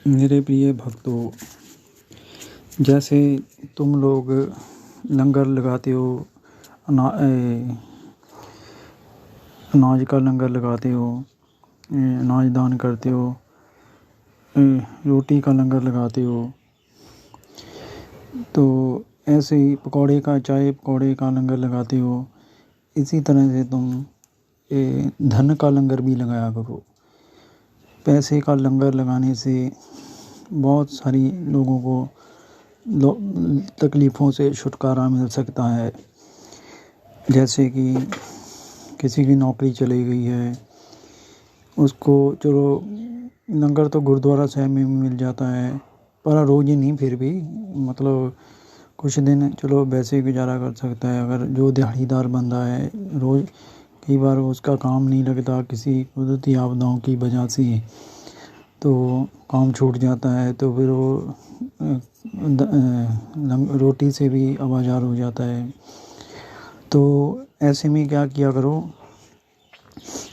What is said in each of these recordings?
मेरे प्रिय भक्तों, जैसे तुम लोग लंगर लगाते हो, अनाज का लंगर लगाते हो, अनाज दान करते हो, रोटी का लंगर लगाते हो, तो ऐसे ही चाय पकौड़े का लंगर लगाते हो। इसी तरह से तुम धन का लंगर भी लगाया करो। पैसे का लंगर लगाने से बहुत सारी लोगों को तकलीफ़ों से छुटकारा मिल सकता है। जैसे कि किसी की नौकरी चली गई है, उसको चलो लंगर तो गुरुद्वारा साहिब में भी मिल जाता है, पर रोज़ ही नहीं, फिर भी मतलब कुछ दिन चलो वैसे ही गुजारा कर सकता है। अगर जो दिहाड़ीदार बंदा है, रोज़ कई बार उसका काम नहीं लगता किसी कुदरती आपदाओं की वजह से, तो काम छूट जाता है, तो फिर वो रोटी से भी आवाजार हो जाता है। तो ऐसे में क्या किया करो,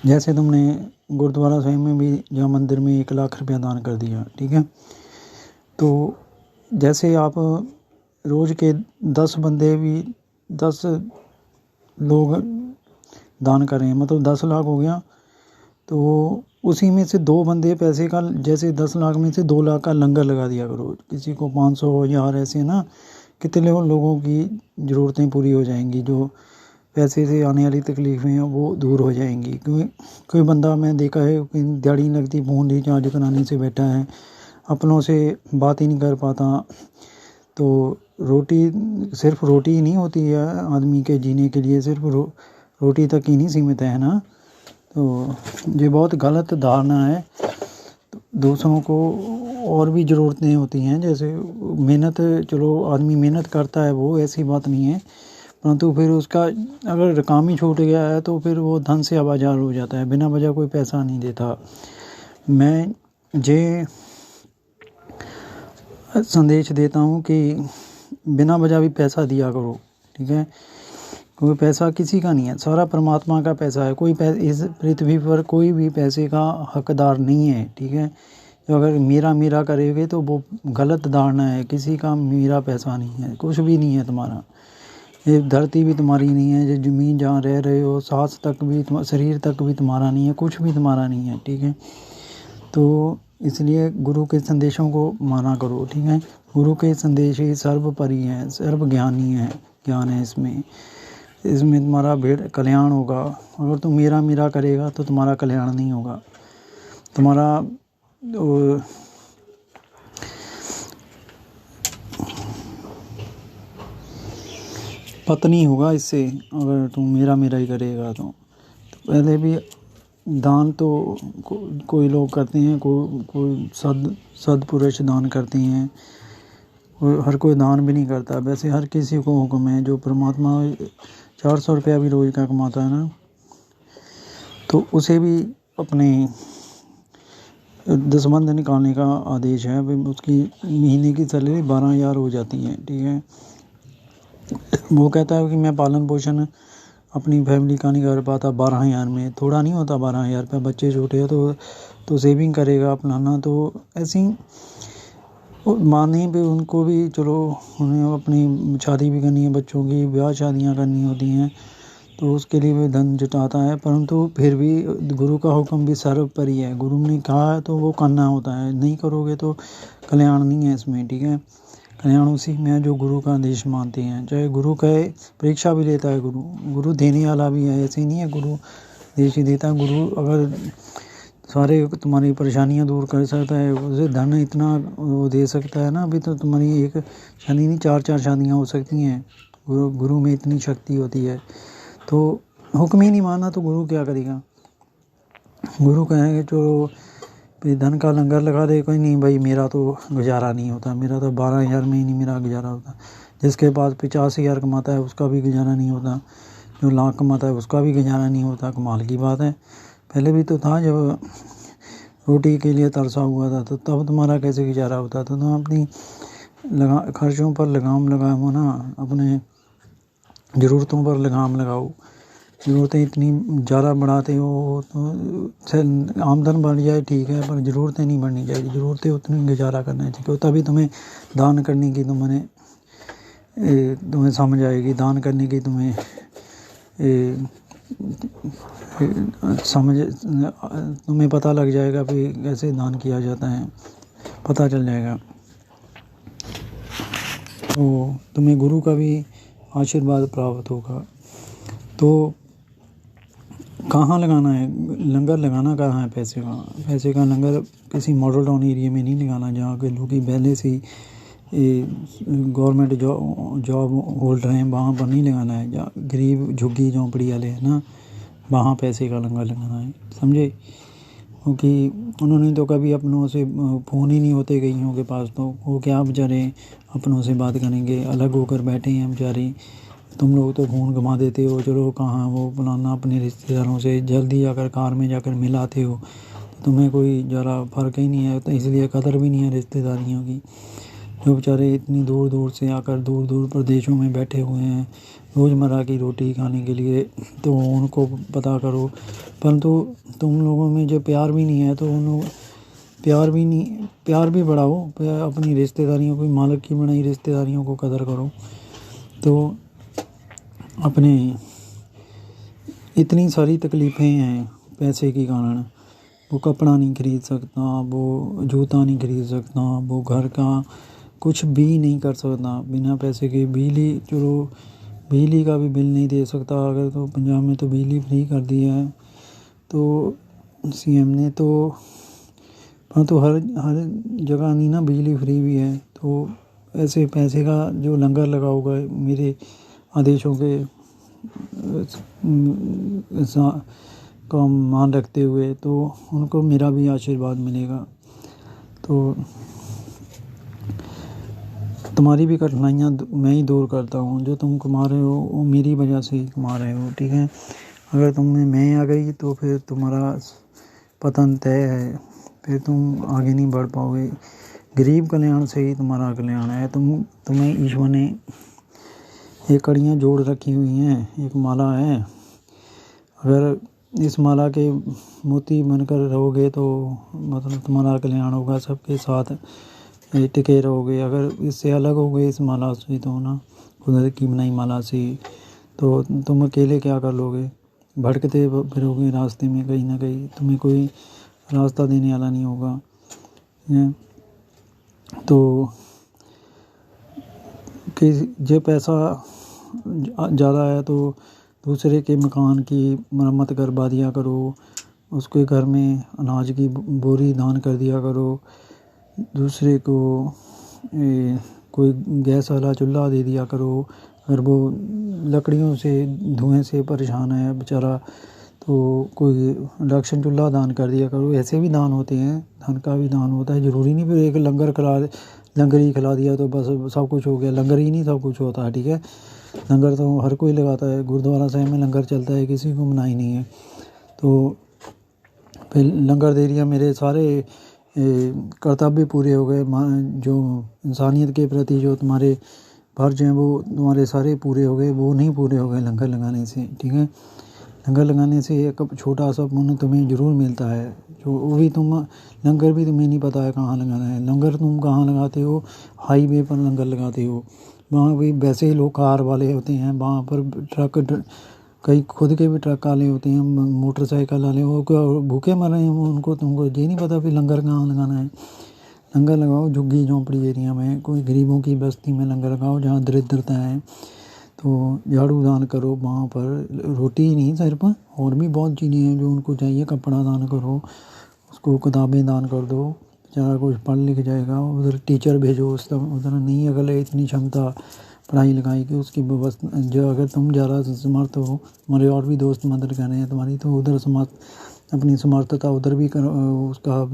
जैसे तुमने गुरुद्वारा साहिब में भी या मंदिर में 1 लाख रुपया दान कर दिया, ठीक है, तो जैसे आप रोज़ के 10 बंदे भी 10 लोग दान करें, मतलब 10 लाख हो गया, तो उसी में से 2 बंदे पैसे का, जैसे 10 लाख में से 2 लाख का लंगर लगा दिया करो। किसी को 500 1000 ऐसे ना, कितने लोगों की ज़रूरतें पूरी हो जाएंगी, जो पैसे से आने वाली तकलीफ़ें हैं वो दूर हो जाएंगी। क्योंकि कोई बंदा मैं देखा है कि दिहाड़ी लगती फ़ोन रिचार्ज कराने से बैठा है, अपनों से बात ही नहीं कर पाता। तो सिर्फ रोटी ही नहीं होती है आदमी के जीने के लिए, सिर्फ रोटी तक ही नहीं सीमित है ना। तो ये बहुत गलत धारणा है। तो दूसरों को और भी ज़रूरतें होती हैं, जैसे मेहनत, चलो आदमी मेहनत करता है, वो ऐसी बात नहीं है, परंतु फिर उसका अगर काम ही छूट गया है तो फिर वो धन से आवाजार हो जाता है, बिना वजह कोई पैसा नहीं देता। मैं ये संदेश देता हूँ कि बिना वजह भी पैसा दिया करो, ठीक है। कोई पैसा किसी का नहीं है, सारा परमात्मा का पैसा है। इस पृथ्वी पर कोई भी पैसे का हकदार नहीं है, ठीक है। तो अगर मेरा करेंगे तो वो गलत धारणा है। किसी का मेरा पैसा नहीं है, कुछ भी नहीं है तुम्हारा। ये धरती भी तुम्हारी नहीं है, जो ज़मीन जहाँ रह रहे हो, सांस तक भी, शरीर तक भी तुम्हारा नहीं है, कुछ भी तुम्हारा नहीं है, ठीक है। तो इसलिए गुरु के संदेशों को माना करो, ठीक है। गुरु के संदेश ही सर्वोपरि हैं, सर्वज्ञानी है, ज्ञान है इसमें तुम्हारा कल्याण होगा। अगर तुम मेरा करेगा तो तुम्हारा कल्याण नहीं होगा, तुम्हारा पतनी होगा इससे। अगर तुम मेरा ही करेगा तो पहले भी दान तो कोई लोग करते हैं, कोई सदपुरुष दान करते हैं, हर कोई दान भी नहीं करता। वैसे हर किसी को हुक्म है, जो परमात्मा 400 रुपया भी रोज़ का कमाता है ना, तो उसे भी अपने दसबंध निकालने का आदेश है। उसकी महीने की सैलरी 12,000 हो जाती है, ठीक है। वो कहता है कि मैं पालन पोषण अपनी फैमिली का नहीं कर पाता 12,000 में। थोड़ा नहीं होता 12,000 रुपये, बच्चे छोटे हो तो सेविंग करेगा अपना। तो ऐसी माने भी उनको भी, चलो उन्हें अपनी शादी भी करनी है, बच्चों की ब्याह शादियाँ करनी होती हैं, तो उसके लिए भी धन जुटाता है। परंतु फिर भी गुरु का हुक्म भी सर्वोपरि है। गुरु ने कहा है तो वो करना होता है, नहीं करोगे तो कल्याण नहीं है इसमें, ठीक है। कल्याण उसी में है जो गुरु का आदेश मानते हैं। चाहे गुरु कहे, परीक्षा भी लेता है गुरु देने वाला भी है, ऐसे नहीं है गुरु आदेश ही देता है। गुरु अगर सारे तुम्हारी परेशानियां दूर कर सकता है, उसे धन इतना वो दे सकता है ना। अभी तो तुम्हारी एक शादी नहीं, 4 शादियां हो सकती हैं, गुरु में इतनी शक्ति होती है। तो हुक्म ही नहीं माना तो गुरु क्या करेगा। गुरु कहेंगे चलो धन का लंगर लगा दे, कोई नहीं भाई, मेरा तो गुजारा नहीं होता, मेरा तो 12,000 में ही नहीं मेरा गुजारा होता। जिसके पास 50,000 कमाता है उसका भी गुजारा नहीं होता, जो लाख कमाता है उसका भी गुजारा नहीं होता। कमाल की बात है। पहले भी तो था, जब रोटी के लिए तरसा हुआ था तो तब तुम्हारा कैसे गुजारा होता था। तो अपनी खर्चों पर लगाम लगाओ ना, अपने ज़रूरतों पर लगाम लगाओ, ज़रूरतें इतनी ज़्यादा बढ़ाते हो तो आमदन बढ़ जाए ठीक है, पर ज़रूरतें नहीं बढ़नी चाहिए। ज़रूरतें उतनी गुजारा करना चाहिए, तभी तुम्हें दान करने की तुम्हें समझ आएगी। दान करने की तुम्हें तुम्हें पता लग जाएगा कि कैसे दान किया जाता है, पता चल जाएगा। तो तुम्हें गुरु का भी आशीर्वाद प्राप्त होगा। तो कहाँ लगाना है लंगर? लगाना कहाँ है पैसे का लंगर? किसी मॉडल टाउन एरिया में नहीं लगाना जहाँ के लोग पहले से गवर्नमेंट जॉब होल्डर हैं, वहाँ पर नहीं लगाना है। जहाँ गरीब झुग्गी झोंपड़ी वाले हैं ना, वहाँ पैसे का लंगर लगाना है, समझे? क्योंकि उन्होंने तो कभी अपनों से फ़ोन ही नहीं होते कईयों के पास, तो वो क्या बेचारे अपनों से बात करेंगे, अलग होकर बैठे हैं बेचारे। तुम लोग तो फ़ोन घुमा देते हो, चलो कहाँ वो फलाना अपने रिश्तेदारों से जल्दी जाकर कार में जाकर मिलाते हो, तो तुम्हें कोई ज़रा फ़र्क ही नहीं है, तो इसलिए कदर भी नहीं है रिश्तेदारियों की। जो बेचारे इतनी दूर दूर से आकर दूर दूर प्रदेशों में बैठे हुए हैं रोज़मर्रा की रोटी खाने के लिए, तो उनको पता करो। परंतु तुम लोगों में जो प्यार भी नहीं है, तो उन प्यार भी बढ़ाओ अपनी रिश्तेदारियों को, मालिक की बनाई रिश्तेदारियों को कदर करो। तो अपने इतनी सारी तकलीफ़ें हैं पैसे के कारण, वो कपड़ा नहीं खरीद सकता, वो जूता नहीं खरीद सकता, वो घर का कुछ भी नहीं कर सकता बिना पैसे के। बिजली का भी बिल नहीं दे सकता। अगर तो पंजाब में तो बिजली फ्री कर दी है तो सीएम ने, तो हाँ, तो हर जगह नहीं ना बिजली फ्री भी है। तो ऐसे पैसे का जो लंगर लगा होगा मेरे आदेशों के का मान रखते हुए, तो उनको मेरा भी आशीर्वाद मिलेगा। तो तुम्हारी भी कठिनाइयाँ मैं ही दूर करता हूँ। जो तुम कमा रहे हो वो मेरी वजह से ही कमा रहे हो, ठीक है? अगर तुम में मैं आ गई तो फिर तुम्हारा पतन तय है, फिर तुम आगे नहीं बढ़ पाओगे। गरीब कल्याण से ही तुम्हारा कल्याण है। तुम्हें ईश्वर ने ये कड़ियाँ जोड़ रखी हुई हैं, एक माला है। अगर इस माला के मोती बनकर रहोगे तो मतलब तुम्हारा कल्याण होगा, सबके साथ टिके रहोगे। अगर इससे अलग हो गए इस माला से, तो ना खुदा की बनाई माला से, तो तुम अकेले क्या कर लोगे? भटकते फिरोगे रास्ते में, कहीं ना कहीं तुम्हें कोई रास्ता देने वाला नहीं होगा। तो कि जो पैसा ज़्यादा है तो दूसरे के मकान की मरम्मत करवा दिया करो, उसके घर में अनाज की बोरी दान कर दिया करो, दूसरे को कोई गैस वाला चूल्हा दे दिया करो। अगर वो लकड़ियों से धुएं से परेशान है बेचारा, तो कोई इंडक्शन चूल्हा दान कर दिया करो। ऐसे भी दान होते हैं, धन का भी दान होता है। ज़रूरी नहीं फिर एक लंगर ही खिला दिया तो बस सब कुछ हो गया। लंगर ही नहीं सब कुछ होता है, ठीक है? लंगर तो हर कोई लगाता है। गुरुद्वारा साहिब में लंगर चलता है, किसी को मनाही नहीं है। तो फिर लंगर दे दिया, मेरे सारे कर्तव्य पूरे हो गए। जो इंसानियत के प्रति जो तुम्हारे फर्ज हैं वो तुम्हारे सारे पूरे हो गए। वो नहीं पूरे हो गए लंगर लगाने से, ठीक है? लंगर लगाने से एक छोटा सा पुण्य तुम्हें ज़रूर मिलता है, जो वो भी लंगर भी तुम्हें नहीं पता है कहाँ लगाना है। लंगर तुम कहाँ लगाते हो? हाईवे पर लंगर लगाते हो। वहाँ भी वैसे ही लोग कार वाले होते हैं, वहाँ पर कई खुद के भी ट्रक वाले होते हैं, मोटरसाइकिल वाले, वो भूखे मर रहे हैं। उनको तुमको ये नहीं पता भी लंगर कहाँ लगाना है। लंगर लगाओ झुग्गी झोंपड़ी एरिया में, कोई गरीबों की बस्ती में लंगर लगाओ जहाँ दरिद्रता है। तो झाड़ू दान करो वहाँ पर, रोटी ही नहीं सिर्फ, और भी बहुत चीज़ें हैं जो उनको चाहिए। कपड़ा दान करो, उसको किताबें दान कर दो, बेचारा कुछ पढ़ लिख जाएगा। उधर टीचर भेजो, उधर नहीं अगले इतनी क्षमता पढ़ाई लिखाई की उसकी व्यवस्था। जो अगर तुम ज़्यादा समर्थ हो, हमारे और भी दोस्त मदद कर रहे हैं तुम्हारी, तो उधर अपनी समर्थता उधर भी करो, उसका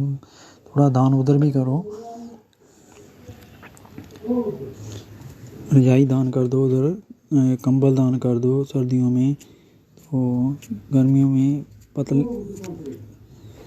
थोड़ा दान उधर भी करो। रजाई दान कर दो उधर, कंबल दान कर दो सर्दियों में, तो गर्मियों में